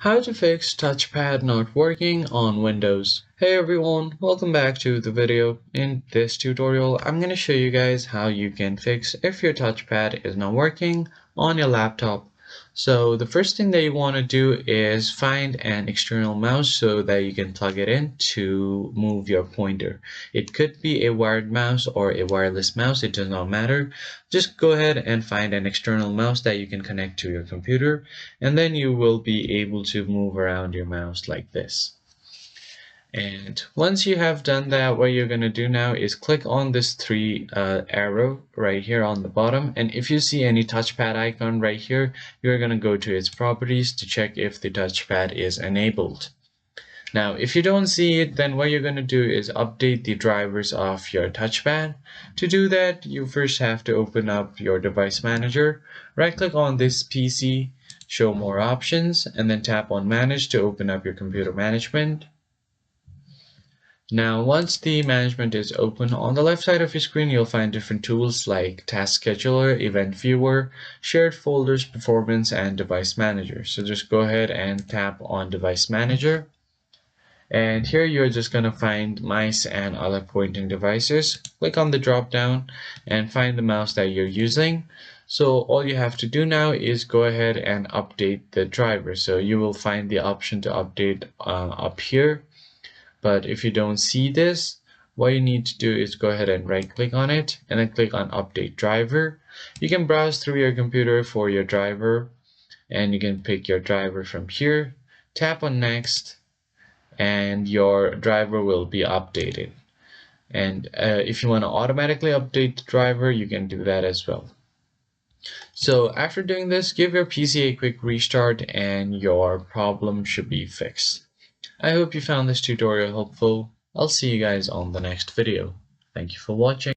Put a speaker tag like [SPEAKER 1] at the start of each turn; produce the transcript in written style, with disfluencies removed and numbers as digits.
[SPEAKER 1] How to fix touchpad not working on Windows. Hey everyone, welcome back to the video. In this tutorial, I'm going to show you guys how you can fix if your touchpad is not working on your laptop. So the first thing that you want to do is find an external mouse so that you can plug it in to move your pointer. It could be a wired mouse or a wireless mouse, it does not matter. Just go ahead and find an external mouse that you can connect to your computer, and then you will be able to move around your mouse like this. And once you have done that, what you're going to do now is click on this three arrow right here on the bottom, and if you see any touchpad icon right here, you're going to go to its properties to check if the touchpad is enabled. Now, if you don't see it, then what you're going to do is update the drivers of your touchpad. To do that, you first have to open up your device manager, right click on this PC, show more options, and then tap on manage to open up your computer management. Now, once the management is open, on the left side of your screen, you'll find different tools like Task Scheduler, Event Viewer, Shared Folders, Performance, and Device Manager. So just go ahead and tap on Device Manager. And here you're just going to find mice and other pointing devices. Click on the drop down and find the mouse that you're using. So all you have to do now is go ahead and update the driver. So you will find the option to update up here. But if you don't see this, what you need to do is go ahead and right click on it and then click on update driver. You can browse through your computer for your driver, and you can pick your driver from here, tap on next, and your driver will be updated. And if you want to automatically update the driver, you can do that as well. So after doing this, give your PC a quick restart and your problem should be fixed. I hope you found this tutorial helpful. I'll see you guys on the next video. Thank you for watching.